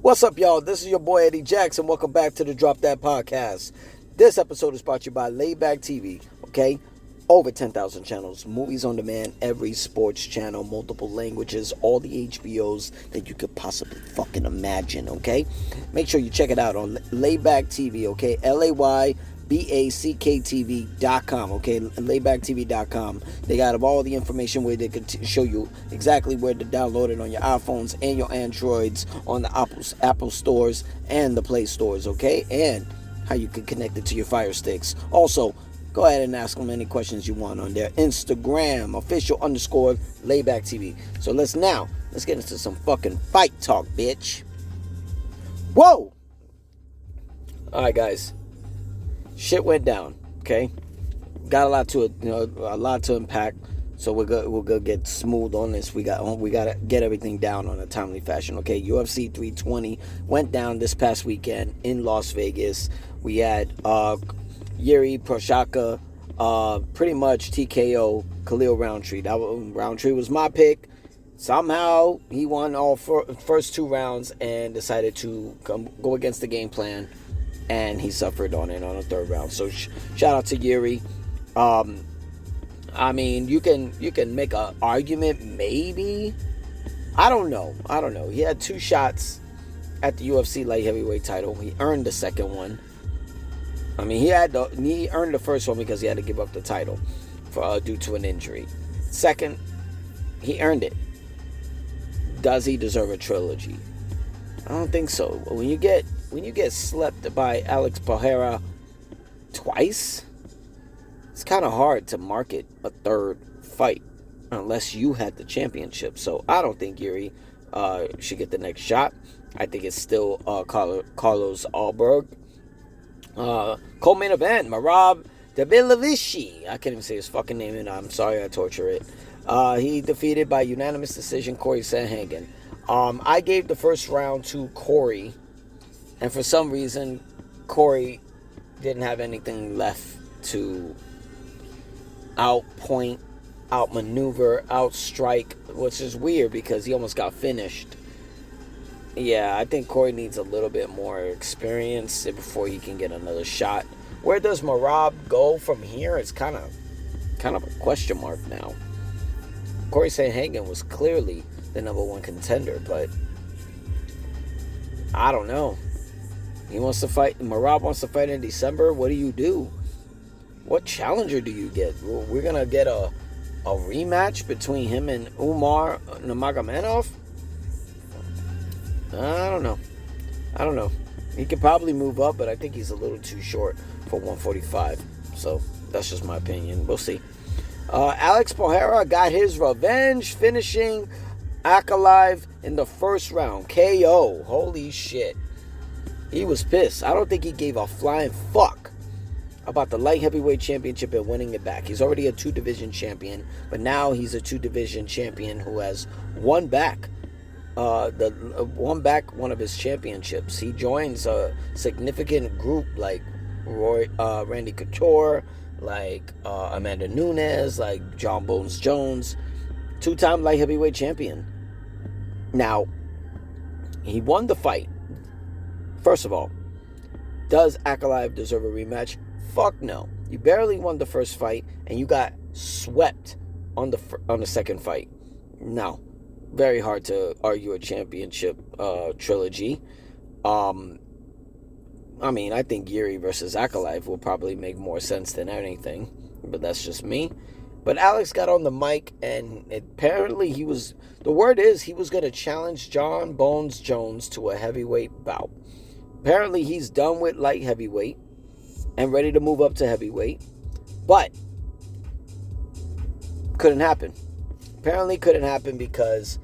What's up, y'all? This is your boy Eddie Jackson. Welcome back to the Drop That Podcast. This episode is brought to you by Layback TV, okay? Over 10,000 channels, movies on demand, every sports channel, multiple languages, all the HBOs that you could possibly fucking imagine, okay? Make sure you check it out on Layback TV, okay? LAYBACKTV.com, okay? LaybackTV.com. They got all the information where they could show you exactly where to download it on your iPhones and your Androids on the Apple stores and the Play stores, okay? And how you can connect it to your Fire Sticks. Also, go ahead and ask them any questions you want on their Instagram, official_Layback TV. So let's get into some fucking fight talk, bitch. Whoa! Alright, guys. Shit went down, okay? Got a lot to it, a lot to unpack. So we're gonna get smooth on this. We gotta get everything down on a timely fashion, okay? UFC 320 went down this past weekend in Las Vegas. We had Yuri Prochazka, pretty much TKO Khalil Roundtree. Roundtree was my pick. Somehow he won all first two rounds and decided to go against the game plan, and he suffered on it on the third round. So shout out to Yuri. I mean, you can make an argument, maybe. I don't know. He had two shots at the UFC light heavyweight title. He earned the second one. I mean, he earned the first one because he had to give up the title due to an injury. Second, he earned it. Does he deserve a trilogy? I don't think so. When you get slept by Alex Pereira twice, it's kind of hard to market a third fight unless you had the championship. So I don't think Yuri should get the next shot. I think it's still Carlos Alberg. Co-main event, Merab Dvalishvili. I can't even say his fucking name, and I'm sorry I torture it. He defeated by unanimous decision Corey Sandhagen. I gave the first round to Corey, and for some reason, Corey didn't have anything left to outpoint, outmaneuver, outstrike, which is weird because he almost got finished. Yeah, I think Corey needs a little bit more experience before he can get another shot. Where does Merab go from here? It's kind of a question mark now. Corey Sandhagen was clearly the number one contender, but I don't know. He wants to fight. Merab wants to fight in December. What do you do? What challenger do you get? We're gonna get a rematch between him and Umar Nurmagomedov. I don't know. He could probably move up, but I think he's a little too short for 145. So that's just my opinion. We'll see. Alex Pereira got his revenge, finishing Ankalaev in the first round. KO. Holy shit. He was pissed. I don't think he gave a flying fuck about the light heavyweight championship and winning it back. He's already a 2-division champion, but now he's a 2-division champion who has won back one of his championships. He joins a significant group like Randy Couture, like Amanda Nunes, like John Bones Jones, 2-time light heavyweight champion. Now, he won the fight. First of all, does Ankalaev deserve a rematch? Fuck no. You barely won the first fight, and you got swept on the second fight. No. Very hard to argue a championship trilogy. I mean, I think Yuri versus Ankalaev will probably make more sense than anything, but that's just me. But Alex got on the mic, and apparently he was going to challenge John Bones Jones to a heavyweight bout. Apparently he's done with light heavyweight and ready to move up to heavyweight, but couldn't happen. Apparently couldn't happen because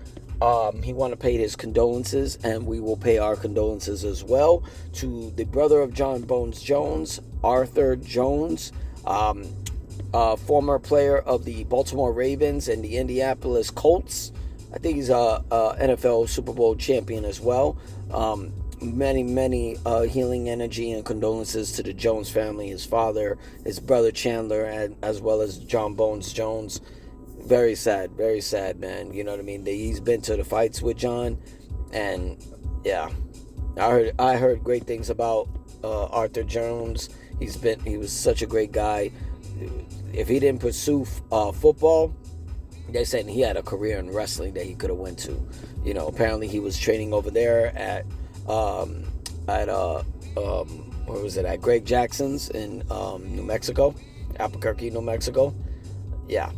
he wanted to pay his condolences, and we will pay our condolences as well to the brother of John Bones Jones, Arthur Jones, former player of the Baltimore Ravens and the Indianapolis Colts. I think he's a NFL Super Bowl champion as well. Many healing energy and condolences to the Jones family, his father, his brother Chandler, and as well as John Bones Jones. Very sad, man. You know what I mean? He's been to the fights with John, and yeah, I heard great things about Arthur Jones. He was such a great guy. If he didn't pursue football, they said he had a career in wrestling that he could have went to. Apparently he was training over there at where was it, at Greg Jackson's in New Mexico, Albuquerque, New Mexico. Yeah.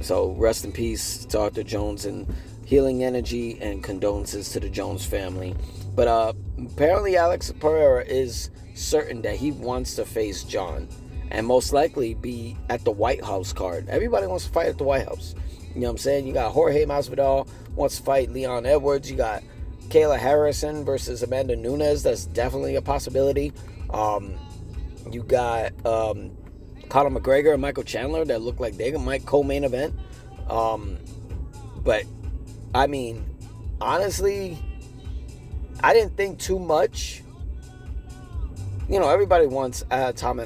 So rest in peace to Arthur Jones, and healing energy and condolences to the Jones family. But apparently Alex Pereira is certain that he wants to face John, and most likely be at the White House card. Everybody wants to fight at the White House. You know what I'm saying? You got Jorge Masvidal wants to fight Leon Edwards. You got Kayla Harrison versus Amanda Nunes. That's definitely a possibility. You got Conor McGregor and Michael Chandler that look like they might co-main event. But I mean, honestly, I didn't think too much. Everybody wants Tom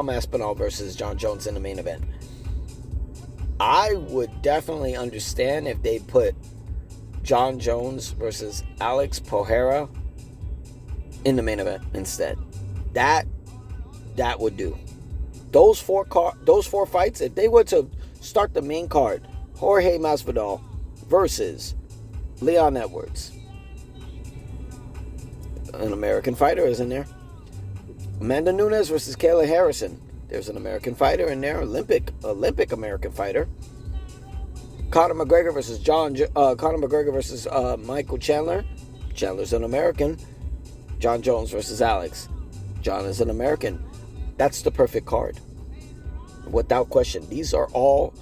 Aspinall versus John Jones in the main event. I would definitely understand if they put John Jones versus Alex Pereira in the main event instead. That would do. Those four fights, if they were to start the main card, Jorge Masvidal versus Leon Edwards, an American fighter is in there. Amanda Nunes versus Kayla Harrison, there's an American fighter in there, Olympic American fighter. Conor McGregor versus Michael Chandler. Chandler's an American. John Jones versus Alex. John is an American. That's the perfect card, without question. These are all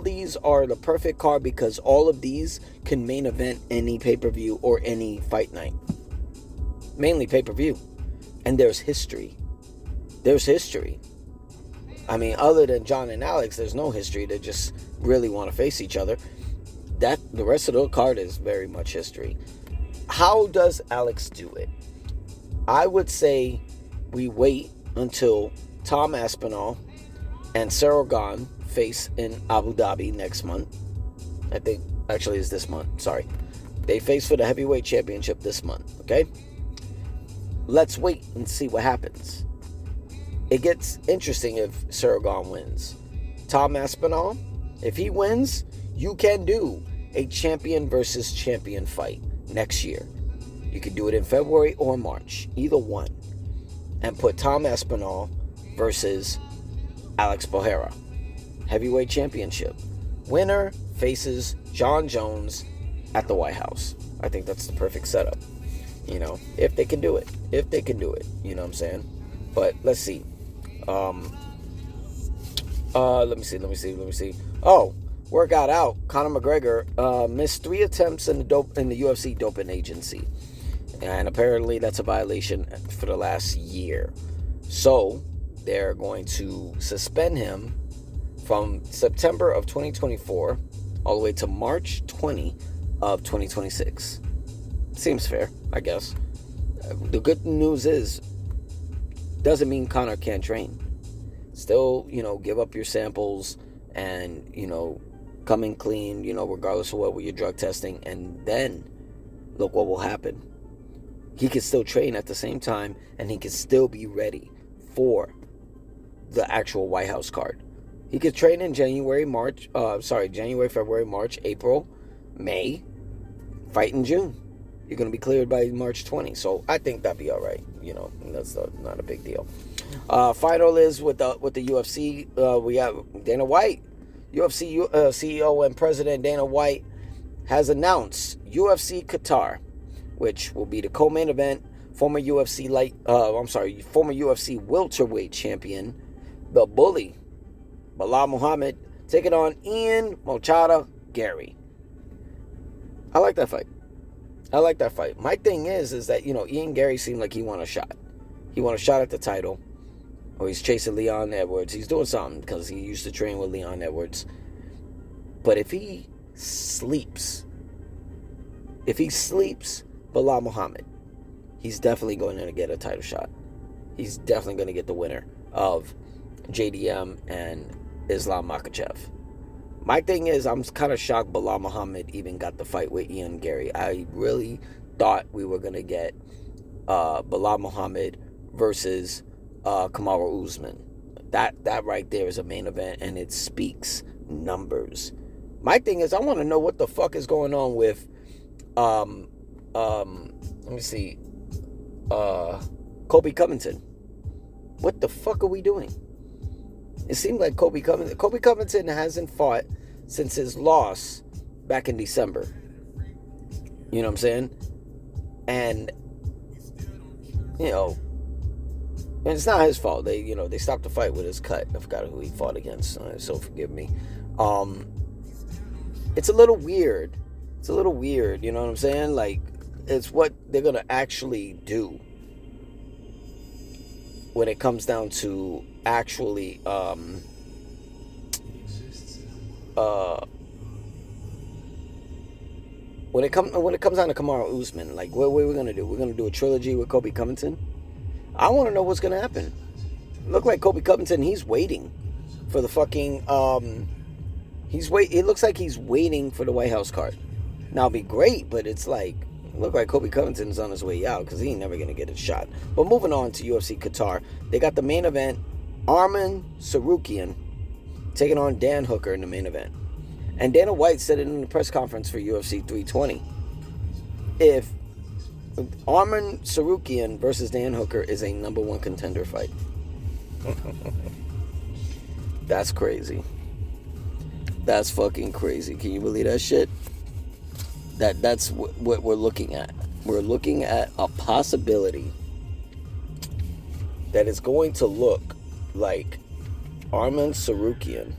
these are the perfect card, because all of these can main event any pay-per-view or any fight night. Mainly pay-per-view. And there's history. I mean, other than John and Alex, there's no history. They just really want to face each other. The rest of the card is very much history. How does Alex do it? I would say we wait until Tom Aspinall and Cyril Gane face in Abu Dhabi next month. I think, actually, it's this month. Sorry. They face for the heavyweight championship this month, okay? Let's wait and see what happens. It gets interesting if Cyril Gane wins. Tom Aspinall, if he wins, you can do a champion versus champion fight next year. You can do it in February or March, either one, and put Tom Aspinall versus Alex Pereira. Heavyweight championship. Winner faces John Jones at the White House. I think that's the perfect setup. If they can do it. You know what I'm saying? But let's see. Let me see. Oh, workout out. Conor McGregor missed 3 attempts in the UFC doping agency. And apparently that's a violation for the last year. So they're going to suspend him from September of 2024 all the way to March 20 of 2026. Seems fair, I guess. The good news is, doesn't mean Conor can't train. Still, give up your samples and, come in clean, regardless of what with your drug testing. And then look what will happen. He can still train at the same time, and he can still be ready for the actual White House card. He could train in January, February, March, April, May, fight in June. You're going to be cleared by March 20. So I think that'd be all right. That's not a big deal. Final is with the UFC. We have Dana White. UFC CEO and President Dana White has announced UFC Qatar, which will be the co-main event. Former UFC welterweight champion, the Bully, Bilal Muhammad, taking on Ian Mochada Gary. I like that fight. My thing is that, Ian Gary seemed like he won a shot. He won a shot at the title. Or he's chasing Leon Edwards. He's doing something because he used to train with Leon Edwards. But if he sleeps Bilal Muhammad, he's definitely going to get a title shot. He's definitely going to get the winner of JDM and Islam Makhachev. My thing is, I'm kind of shocked Bilal Muhammad even got the fight with Ian Gary. I really thought we were going to get Bilal Muhammad versus Kamaru Usman. That right there is a main event, and it speaks numbers. My thing is, I want to know what the fuck is going on with let me see, Kobe Covington. What the fuck are we doing? It seemed like Kobe Covington hasn't fought since his loss back in December. You know what I'm saying? And and it's not his fault. They stopped the fight with his cut. I forgot who he fought against, so forgive me. It's a little weird. You know what I'm saying? Like, it's what they're gonna actually do when it comes down to actually when it comes down to Kamaru Usman. Like, what are we gonna do? We're gonna do a trilogy with Kobe Covington. I want to know what's gonna happen. Look like Kobe Covington. He's waiting for the fucking It looks like he's waiting for the White House card. Now, it'd be great, but it's like, look like Kobe Covington's on his way out because he ain't never gonna get a shot. But moving on to UFC Qatar, they got the main event: Arman Sarukian taking on Dan Hooker in the main event. And Dana White said it in the press conference for UFC 320. If Arman Sarukian versus Dan Hooker is a number one contender fight. That's crazy. That's fucking crazy. Can you believe that shit? That's what we're looking at. We're looking at a possibility that is going to look like Arman Sarukian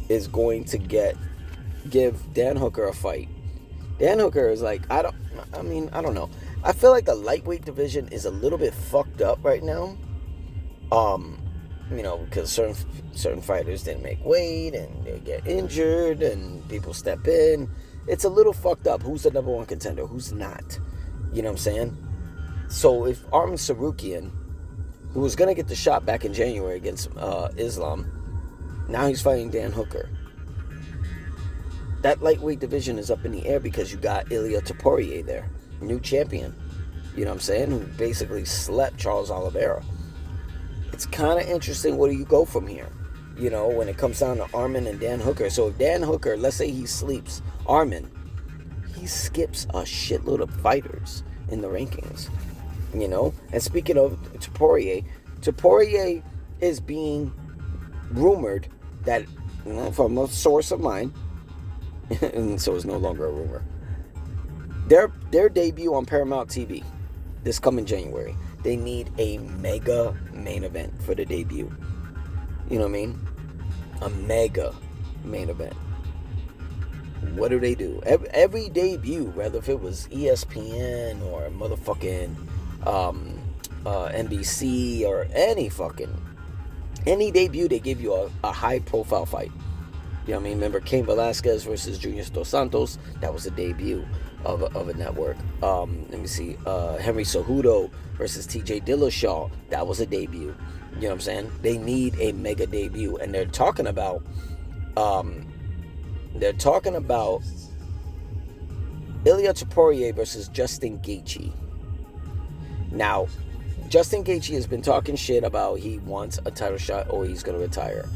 is going to give Dan Hooker a fight. Dan Hooker is like, I don't know. I feel like the lightweight division is a little bit fucked up right now. Because certain fighters didn't make weight and they get injured and people step in. It's a little fucked up. Who's the number one contender? Who's not? You know what I'm saying? So if Arman Sarukian, who was going to get the shot back in January against Islam, now he's fighting Dan Hooker. That lightweight division is up in the air because you got Ilia Topuria there, new champion. You know what I'm saying? Who basically slept Charles Oliveira. It's kind of interesting. Where do you go from here? When it comes down to Arman and Dan Hooker. So if Dan Hooker, let's say he sleeps Arman, he skips a shitload of fighters in the rankings. And speaking of Topuria is being rumored that, from a source of mine, and so it's no longer a rumor, their debut on Paramount TV this coming January. They need a mega main event for the debut. You know what I mean? A mega main event. What do they do? Every debut, whether if it was ESPN or motherfucking NBC or any debut, they give you a high profile fight. You know what I mean? Remember Cain Velasquez versus Junior Dos Santos? That was a debut of a network. Let me see. Henry Cejudo versus TJ Dillashaw. That was a debut. You know what I'm saying? They need a mega debut, and they're talking about Ilia Topuria versus Justin Gaethje. Now, Justin Gaethje has been talking shit about he wants a title shot or he's going to retire.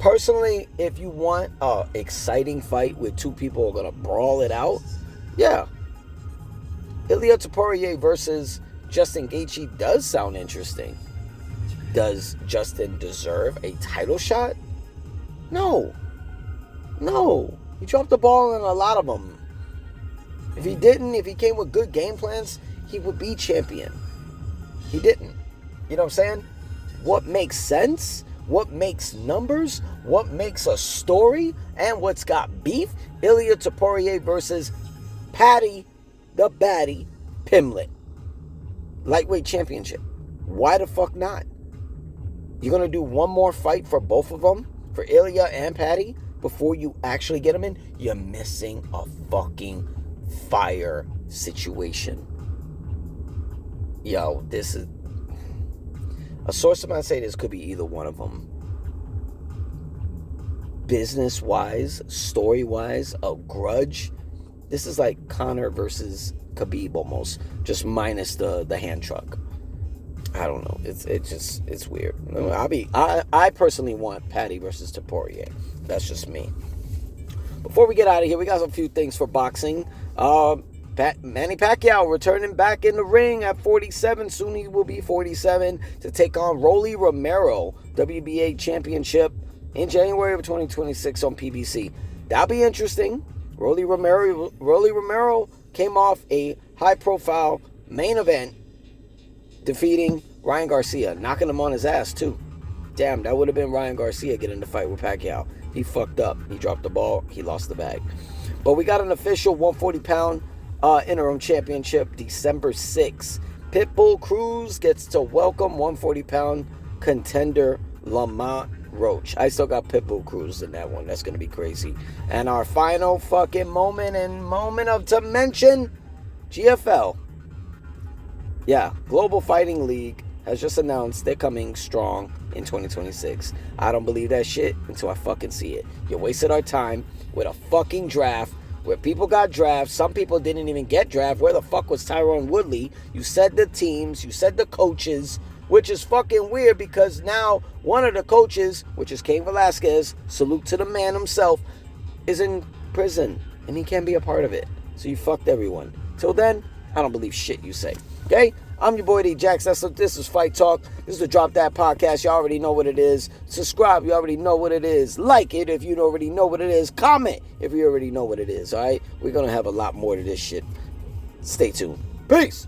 Personally, if you want an exciting fight where two people are going to brawl it out, yeah. Ilia Topuria versus Justin Gaethje does sound interesting. Does Justin deserve a title shot? No. He dropped the ball in a lot of them. If he came with good game plans, he would be champion. He didn't. You know what I'm saying? What makes sense? What makes numbers? What makes a story? And what's got beef? Ilia Topuria versus Patty the Batty Pimlet. Lightweight championship. Why the fuck not? You're going to do one more fight for both of them? For Ilia and Patty? Before you actually get them in? You're missing a fucking fire situation. Yo, this is... A source of mine say this could be either one of them. Business-wise, story-wise, a grudge This is like Conor versus Khabib almost, just minus the hand truck. I don't know. It's weird. I personally want Patty versus Poirier. That's just me. Before we get out of here, we got a few things for boxing. Manny Pacquiao returning back in the ring at 47. Soon he will be 47 to take on Rolly Romero, WBA championship in January of 2026 on PBC. That'll be interesting. Rolly Romero came off a high-profile main event defeating Ryan Garcia, knocking him on his ass too. Damn, that would have been Ryan Garcia getting the fight with Pacquiao. He fucked up. He dropped the ball. He lost the bag. But we got an official 140-pound interim championship December 6th. Pitbull Cruz gets to welcome 140-pound contender Lamont Roach. I still got Pitbull Cruz in that one. That's going to be crazy. And our final fucking moment of to mention, GFL. Yeah, Global Fighting League has just announced they're coming strong in 2026. I don't believe that shit until I fucking see it. You wasted our time with a fucking draft where people got drafts. Some people didn't even get draft. Where the fuck was Tyron Woodley? You said the teams, you said the coaches, which is fucking weird because now one of the coaches, which is Cain Velasquez, salute to the man himself, is in prison and he can't be a part of it. So you fucked everyone. Till then, I don't believe shit you say. Okay? I'm your boy D Jax. This is Fight Talk. This is the Drop That Podcast. You already know what it is. Subscribe. You already know what it is. Like it if you already know what it is. Comment if you already know what it is. All right? We're going to have a lot more to this shit. Stay tuned. Peace.